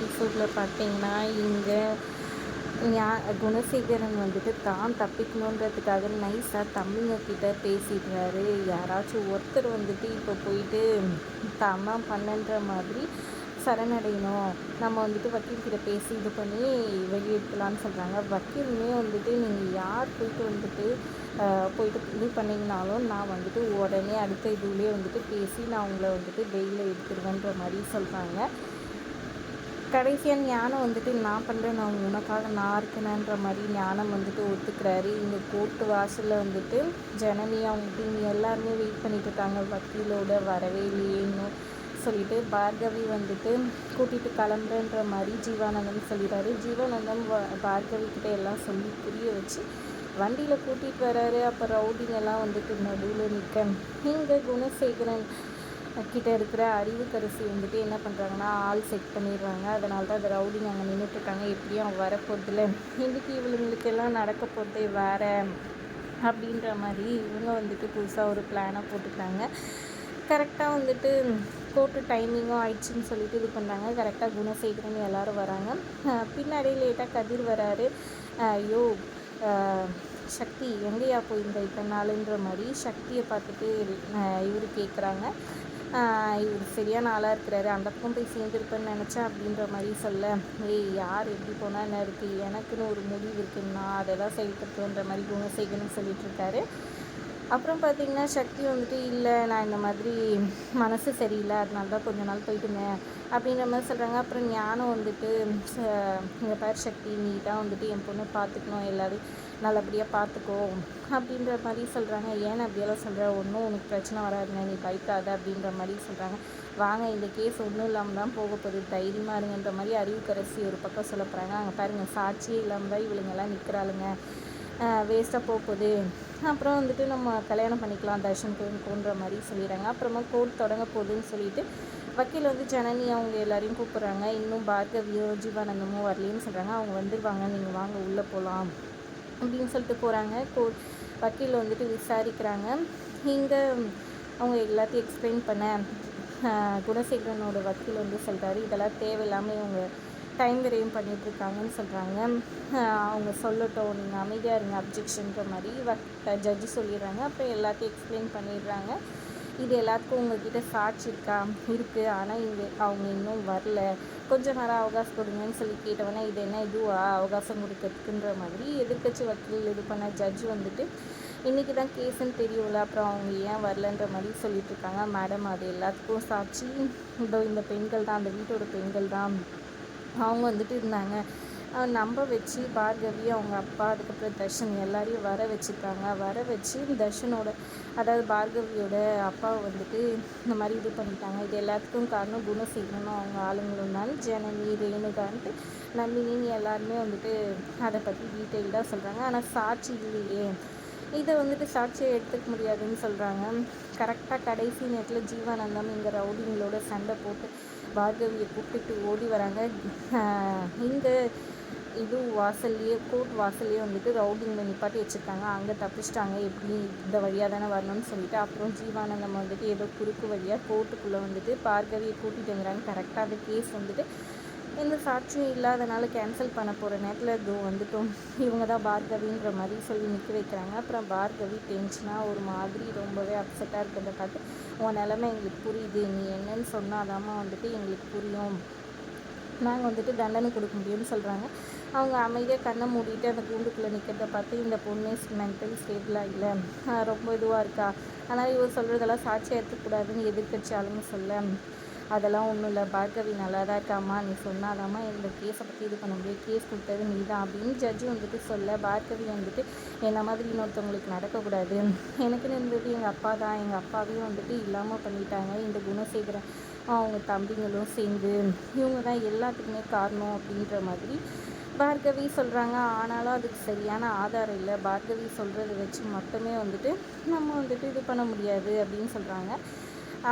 எபிசோடில் பார்த்தீங்கன்னா இங்கே குணசேகரன் வந்துட்டு தான் தப்பிக்கணுன்றதுக்காக நைஸாக தம்பிங்க கிட்ட பேசிடுறாரு. யாராச்சும் ஒருத்தர் வந்துட்டு இப்போ போயிட்டு தான் பண்ணன்ற மாதிரி சரணடையணும், நம்ம வந்துட்டு வக்கீல்கிட்ட பேசி இது பண்ணி வெளியெடுக்கலான்னு சொல்கிறாங்க. வக்கீலுமே வந்துட்டு நீங்கள் யார் போயிட்டு இது பண்ணிங்கனாலும் நான் வந்துட்டு உடனே அடுத்த இதுலேயே வந்துட்டு பேசி நான் உங்களை வந்துட்டு பெயிலில் எடுத்துருவேன்ற மாதிரி சொல்கிறாங்க. கடைசியாக ஞானம் வந்துட்டு நான் பண்ணுறேன், நான் உனக்காக நான் இருக்கணுன்ற மாதிரி ஞானம் வந்துட்டு ஒத்துக்கிறாரு. இந்த கோர்ட்டு வாசலில் வந்துட்டு ஜனனி அவங்க டீம் எல்லாருமே வெயிட் பண்ணிட்டு இருக்காங்க, வக்கீலோட வரவே இல்லையேன்னு சொல்லிட்டு. பார்கவி வந்துட்டு கூட்டிகிட்டு கிளம்புறன்ற மாதிரி ஜீவானந்தம் சொல்லிடுறாரு. ஜீவானந்தம் பார்கவி கிட்ட எல்லாம் சொல்லி புரிய வச்சு வண்டியில் கூட்டிகிட்டு வர்றாரு. அப்போ ரவுடிங்கெல்லாம் வந்துட்டு நடுவில் நிற்க இங்கே குணசேகரன் கிட்ட இருக்கிற அறிவுக்கரசி வந்துட்டு என்ன பண்ணுறாங்கன்னா ஆள் செட் பண்ணிடுறாங்க. அதனால தான் அந்த ரவுடிங் அங்கே நின்றுட்டுருக்காங்க. எப்படியும் அவன் வரப்போதில்லை, இன்றைக்கி இவங்களுக்கெல்லாம் நடக்க போகிறதே வேறு அப்படின்ற மாதிரி இவங்க வந்துட்டு புதுசாக ஒரு பிளானை போட்டுக்கிறாங்க. கரெக்டாக வந்துட்டு கோர்ட்டு டைமிங்கும் ஆயிடுச்சுன்னு சொல்லிட்டு இது பண்ணுறாங்க. கரெக்டாக குணசேகரன் எல்லோரும் வராங்க. பின்னாடி லேட்டாக கதிர் வராரு. ஐயோ சக்தி எங்கேயா போயிருந்த இத்தனை நாளுன்ற மாதிரி சக்தியை பார்த்துட்டு இவர் கேட்குறாங்க. இவர் சரியான ஆளாக இருக்கிறாரு, அந்த பக்கம் போய் சேர்ந்துருப்பேன்னு நினச்சேன் அப்படின்ற மாதிரி சொல்ல, யார் எப்படி போனால் என்ன இருக்குது, எனக்குன்னு ஒரு முடிவு இருக்குன்னா அதெல்லாம் செயல்படுத்துன்ற மாதிரி குணசேகரன் சொல்லிகிட்ருக்காரு. அப்புறம் பார்த்திங்கன்னா சக்தி வந்துட்டு இல்லை, நான் இந்த மாதிரி மனசு சரியில்லை, அதனால தான் கொஞ்ச நாள் போயிட்டுருந்தேன் அப்படின்ற மாதிரி சொல்கிறாங்க. அப்புறம் ஞானம் வந்துட்டு இங்கே பேர் சக்தி, நீ தான் வந்துட்டு என் பொண்ணை பார்த்துக்கணும், எல்லோரும் நல்லபடியாக பார்த்துக்கோ அப்படின்ற மாதிரி சொல்கிறாங்க. ஏன் அப்படியெல்லாம் சொல்கிற, ஒன்றும் உனக்கு பிரச்சனை வராதுங்க, நீ பயக்காத அப்படின்ற மாதிரி சொல்கிறாங்க. வாங்க, இந்த கேஸ் ஒன்றும் இல்லாமல் தான் போக போகுது, தைரியமாக இருங்கன்ற மாதிரி அறிவுக்கரசி ஒரு பக்கம் சொல்ல போகிறாங்க. அங்கே பாருங்கள், சாட்சியே இல்லாமல் தான் இவளுங்கெல்லாம் நிற்கிறாளுங்க, வேஸ்ட்டாக போகுது, அப்புறம் வந்துட்டு நம்ம கல்யாணம் பண்ணிக்கலாம் தர்ஷனுக்குன்ற மாதிரி சொல்லிடுறாங்க. அப்புறமா கோர்ட் தொடங்க போகுதுன்னு சொல்லிட்டு வக்கீல் வந்து ஜனனி அவங்க எல்லாரையும் கூப்பிட்றாங்க. இன்னும் பார்கவியோ ஜீவானந்தமோ வரலேன்னு சொல்கிறாங்க. அவங்க வந்துடுவாங்க, நீங்கள் வாங்க உள்ளே போகலாம் அப்படின்னு சொல்லிட்டு போகிறாங்க. வக்கீல் வந்துட்டு விசாரிக்கிறாங்க. இங்கே அவங்க எல்லாத்தையும் எக்ஸ்பிளைன் பண்ண குணசேகரனோட வக்கீல் வந்து சொல்கிறாரு, இதெல்லாம் தேவையில்லாமல் இவங்க டைம் விரையும் பண்ணிகிட்ருக்காங்கன்னு சொல்கிறாங்க. அவங்க சொல்லட்டும், நீங்கள் அமைதியாக இருங்க, அப்ஜெக்ஷன்ற மாதிரி ஜட்ஜு சொல்லிடுறாங்க. அப்புறம் எல்லாத்தையும் எக்ஸ்பிளைன் பண்ணிடுறாங்க. இது எல்லாத்துக்கும் உங்கள்கிட்ட சாட்சி இருக்கா? இருக்குது, ஆனால் அவங்க இன்னும் வரல, கொஞ்சம் நேரம் அவகாசம் கொடுங்கன்னு சொல்லி கேட்டவொடனே இது என்ன இதுவா அவகாசம் கொடுக்கறதுக்குன்ற மாதிரி எதிர்க்கட்சி வக்கீல் இது பண்ண ஜட்ஜு வந்துட்டு இன்றைக்கி தான் கேஸுன்னு தெரியும்ல, அப்புறம் அவங்க ஏன் வரலன்ற மாதிரி சொல்லிகிட்ருக்காங்க. மேடம், அது எல்லாத்துக்கும் சாட்சி இந்த பெண்கள் தான், அந்த வீட்டோட பெண்கள் தான், அவங்க வந்துட்டு இருந்தாங்க, நம்ப வச்சு பார்கவி அவங்க அப்பா அதுக்கப்புறம் தர்ஷன் எல்லாரையும் வர வச்சுருக்காங்க. வர வச்சு தர்ஷனோட அதாவது பார்கவியோட அப்பாவை வந்துட்டு இந்த மாதிரி இது பண்ணிட்டாங்க. இது எல்லாத்துக்கும் காரணம் குணசேகரனும் அவங்க ஆளுங்களும் தான், ஜனனி ரேணுகான்ட்டு நந்தினின்னு எல்லாருமே வந்துட்டு அதை பற்றி டீட்டெயில்டாக சொல்கிறாங்க. ஆனால் சாட்சி இல்லையே, இதை வந்துட்டு சாட்சியை எடுத்துக்க முடியாதுன்னு சொல்கிறாங்க. கரெக்டாக கடைசி நேரத்தில் ஜீவானந்தம் இங்கே ரவுடிங்களோட சண்டை போட்டு பார்கவியை கூப்பிட்டு ஓடி வராங்க. இங்கே இது வாசல்லையே கோர்ட் வாசல்லையே வந்துட்டு ரவுடிங்களை நிப்பாட்டி வச்சுருக்காங்க. அங்கே தப்பிச்சிட்டாங்க, எப்படி இந்த வழியாக தானே வரணும்னு சொல்லிட்டு. அப்புறம் ஜீவானந்தம் வந்துட்டு ஏதோ குறுக்கு வழியாக கோர்ட்டுக்குள்ளே வந்துட்டு பார்கவியை கூட்டிகிட்டு வந்துடுறாங்க. கரெக்டாக அந்த கேஸ் வந்துட்டு எந்த சாட்சியும் இல்லாதனால கேன்சல் பண்ண போகிற நேரத்தில் இதோ வந்துட்டோம், இவங்க தான் பார்கவின்ற மாதிரி சொல்லி நிற்க வைக்கிறாங்க. அப்புறம் பார்கவி டென்ஷனாக ஒரு மாதிரி ரொம்பவே அப்செட்டாக இருக்கிறத பார்த்து, உன் நிலமை எங்களுக்கு புரியுது, நீ என்னன்னு சொன்னாதாம்மா வந்துட்டு எங்களுக்கு புரியும், நாங்கள் வந்துட்டு தண்டனை கொடுக்க முடியும்னு சொல்கிறாங்க. அவங்க அமைதியாக கண்ணை மூடிட்டு அந்த கூண்டுக்குள்ளே நிற்கிறத பார்த்து, இந்த பொண்ணு மென்டலி ஸ்டேபிளாக இல்லை, ரொம்ப இதுவாக இருக்கா, ஆனால் இவர் சொல்கிறதெல்லாம் சாட்சியாக எடுத்துக்கூடாதுன்னு எதிர்கட்சி ஆளுங்க சொல்ல, அதெல்லாம் ஒன்றும் இல்லை, பார்கவி நல்லா தான் இருக்காம்மா, நீ சொன்னாதாம்மா இந்த கேஸை பற்றி இது பண்ண முடியும், கேஸ் கொடுத்தது நீ தான் அப்படின்னு ஜட்ஜு வந்துட்டு சொல்ல, பார்கவி வந்துட்டு என்ன மாதிரி இன்னொருத்தவங்களுக்கு நடக்கக்கூடாது, எனக்குன்னு இருந்தது எங்கள் அப்பா தான், எங்கள் அப்பாவையும் வந்துட்டு இல்லாமல் பண்ணிட்டாங்க, இந்த குணசேகரன் அவங்க தம்பிங்களும் சேர்ந்து இவங்க தான் எல்லாத்துக்குமே காரணம் அப்படின்ற மாதிரி பார்கவி சொல்கிறாங்க. ஆனாலும் அதுக்கு சரியான ஆதாரம் இல்லை, பார்கவி சொல்கிறத வச்சு மட்டுமே வந்துட்டு நம்ம வந்துட்டு இது பண்ண முடியாது அப்படின்னு சொல்கிறாங்க.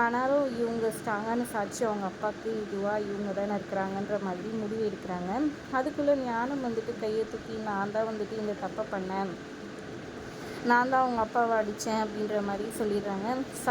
ஆனாலும் இவங்க ஸ்ட்ராங்கான சாட்சி அவங்க அப்பாவுக்கு இதுவாக இவங்க தானே இருக்கிறாங்கன்ற மாதிரி முடிவு எடுக்கிறாங்க. அதுக்குள்ளே ஞானம் வந்துட்டு கையை தூக்கி, நான் தான் வந்துட்டு இந்த தப்பை பண்ணேன், நான் தான் அவங்க அப்பாவை அடித்தேன் அப்படின்ற மாதிரி சொல்லிடுறாங்க.